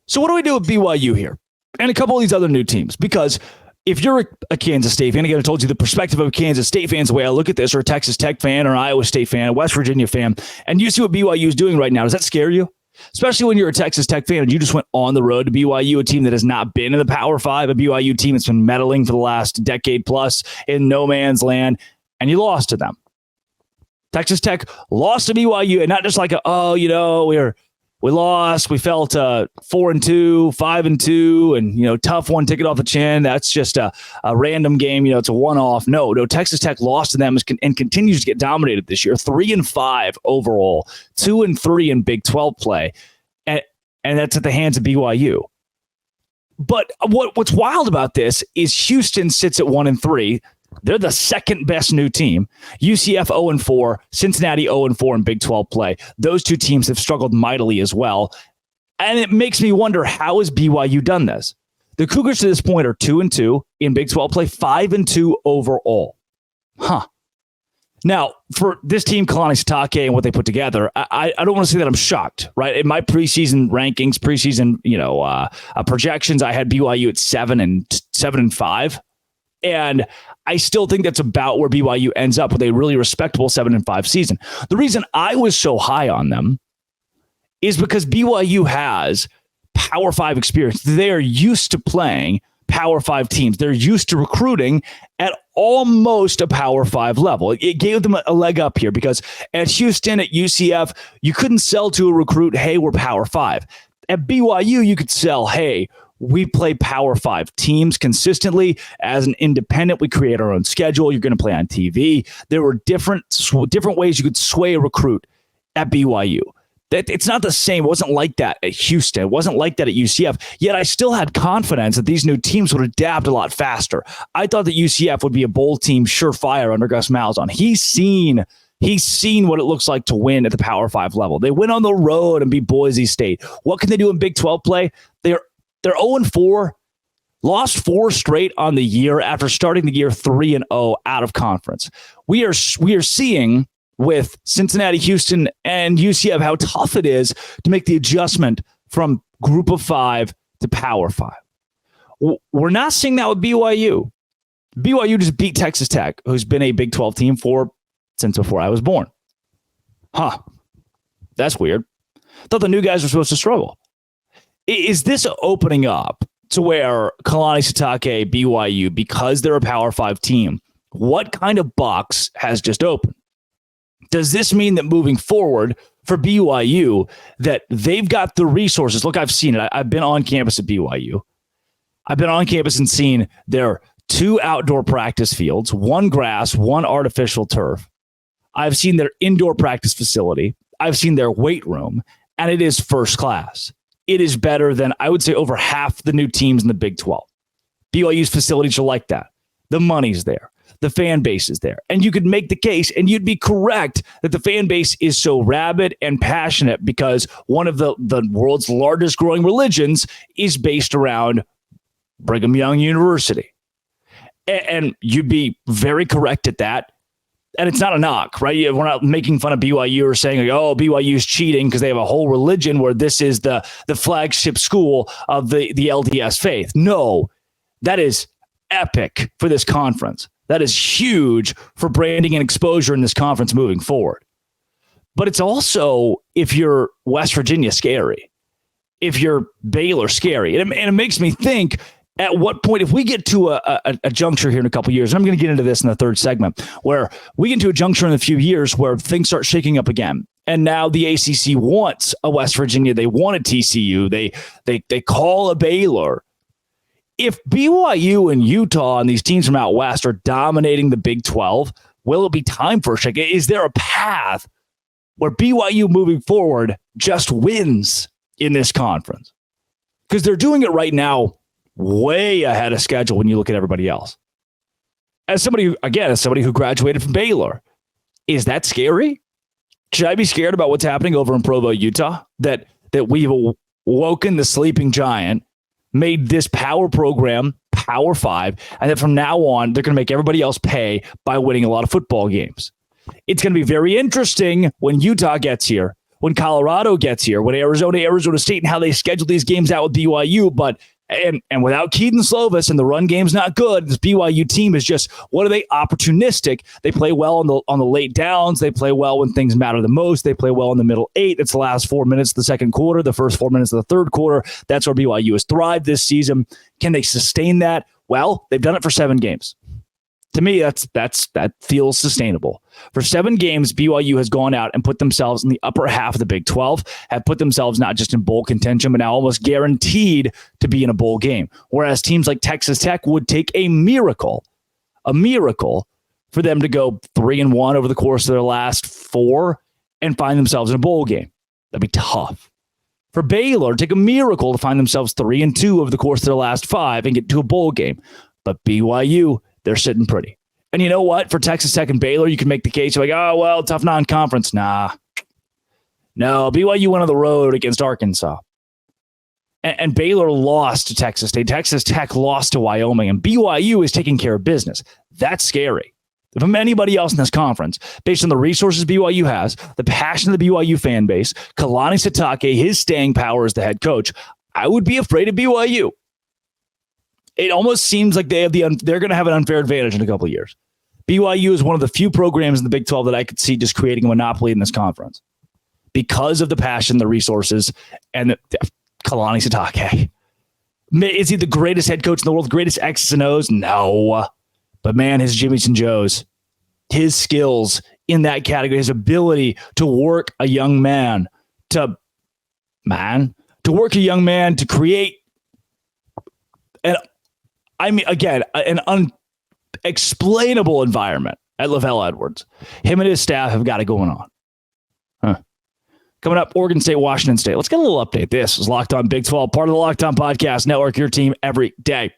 So what do we do with BYU here and a couple of these other new teams? Because if you're a Kansas State fan, again, I told you the perspective of a Kansas State fan is the way I look at this, or a Texas Tech fan, or an Iowa State fan, a West Virginia fan, and you see what BYU is doing right now. Does that scare you? Especially when you're a Texas Tech fan and you just went on the road to BYU, a team that has not been in the Power Five, a BYU team that's been meddling for the last decade plus in no man's land, and you lost to them. Texas Tech lost to BYU, and not just like, we lost. We felt 4-2, 5-2, and tough one, ticket off the chin. That's just a random game. It's a one-off. No. Texas Tech lost to them and continues to get dominated this year. 3-5 overall, 2-3 in Big 12 play, and that's at the hands of BYU. But what's wild about this is Houston sits at 1-3. They're the second best new team. UCF 0-4, Cincinnati 0-4 in Big 12 play. Those two teams have struggled mightily as well. And it makes me wonder, how has BYU done this? The Cougars to this point are 2-2 in Big 12 play, 5-2 overall. Now, for this team, Kalani Sitake, and what they put together, I don't want to say that I'm shocked, right? In my preseason rankings, projections, I had BYU at 7-5. And I still think that's about where BYU ends up with a really respectable 7-5 season. The reason I was so high on them is because BYU has Power 5 experience. They are used to playing Power 5 teams. They're used to recruiting at almost a Power 5 level. It gave them a leg up here because at Houston, at UCF, you couldn't sell to a recruit, hey, we're Power 5. At BYU, you could sell, hey, we play Power 5 teams consistently. As an independent, we create our own schedule. You're going to play on TV. There were different ways you could sway a recruit at BYU. It's not the same. It wasn't like that at Houston. It wasn't like that at UCF. Yet I still had confidence that these new teams would adapt a lot faster. I thought that UCF would be a bowl team, surefire under Gus Malzahn. He's seen what it looks like to win at the Power 5 level. They went on the road and beat Boise State. What can they do in Big 12 play? They're 0-4, lost 4 straight on the year after starting the year 3-0 out of conference. We are seeing with Cincinnati, Houston, and UCF how tough it is to make the adjustment from Group of 5 to Power 5. We're not seeing that with BYU. BYU just beat Texas Tech, who's been a Big 12 team since before I was born. That's weird. Thought the new guys were supposed to struggle. Is this opening up to where Kalani Sitake, BYU, because they're a Power 5 team, what kind of box has just opened? Does this mean that moving forward for BYU, that they've got the resources? Look, I've seen it. I've been on campus at BYU. I've been on campus and seen their 2 outdoor practice fields, 1 grass, 1 artificial turf. I've seen their indoor practice facility. I've seen their weight room, and it is first class. It is better than, I would say, over half the new teams in the Big 12. BYU's facilities are like that. The money's there. The fan base is there. And you could make the case, and you'd be correct, that the fan base is so rabid and passionate because one of the world's largest growing religions is based around Brigham Young University. And you'd be very correct at that. And it's not a knock, right? We're not making fun of BYU or saying, BYU's cheating because they have a whole religion where this is the flagship school of the LDS faith. No, that is epic for this conference. That is huge for branding and exposure in this conference moving forward. But it's also, if you're West Virginia, scary. If you're Baylor, scary. And it makes me think, at what point, if we get to a juncture here in a couple of years, and I'm going to get into this in the third segment, where we get into a juncture in a few years where things start shaking up again. And now the ACC wants a West Virginia. They want a TCU. They call a Baylor. If BYU and Utah and these teams from out west are dominating the Big 12, will it be time for a shake? Is there a path where BYU moving forward just wins in this conference? Because they're doing it right now way ahead of schedule when you look at everybody else. As somebody who graduated from Baylor, is that scary? Should I be scared about what's happening over in Provo, Utah? That we've awoken the sleeping giant, made this power program Power 5, and that from now on, they're going to make everybody else pay by winning a lot of football games. It's going to be very interesting when Utah gets here, when Colorado gets here, when Arizona State, and how they schedule these games out with BYU. But and without Keaton Slovis and the run game's not good, this BYU team is just, what are they? Opportunistic. They play well on the late downs. They play well when things matter the most. They play well in the middle 8. It's the last 4 minutes of the second quarter, the first 4 minutes of the third quarter. That's where BYU has thrived this season. Can they sustain that? Well, they've done it for 7 games. To me, that feels sustainable. For 7 games, BYU has gone out and put themselves in the upper half of the Big 12, have put themselves not just in bowl contention, but now almost guaranteed to be in a bowl game. Whereas teams like Texas Tech would take a miracle for them to go 3-1 over the course of their last 4 and find themselves in a bowl game. That'd be tough. For Baylor, take a miracle to find themselves 3-2 over the course of their last 5 and get to a bowl game. But BYU, they're sitting pretty. And you know what? For Texas Tech and Baylor, you can make the case. You're like, oh, well, tough non-conference. Nah. No, BYU went on the road against Arkansas. And Baylor lost to Texas State. Texas Tech lost to Wyoming. And BYU is taking care of business. That's scary. From anybody else in this conference, based on the resources BYU has, the passion of the BYU fan base, Kalani Sitake, his staying power as the head coach, I would be afraid of BYU. It almost seems like they're going to have an unfair advantage in a couple of years. BYU is one of the few programs in the Big 12 that I could see just creating a monopoly in this conference because of the passion, the resources, and Kalani Sitake. Is he the greatest head coach in the world, the greatest X's and O's? No. But man, his Jimmys and Joes, his skills in that category, his ability to work a young man, to create an unexplainable environment at Lavelle Edwards. Him and his staff have got it going on. Coming up, Oregon State, Washington State. Let's get a little update. This is Locked On Big 12, part of the Locked On Podcast Network, your team every day.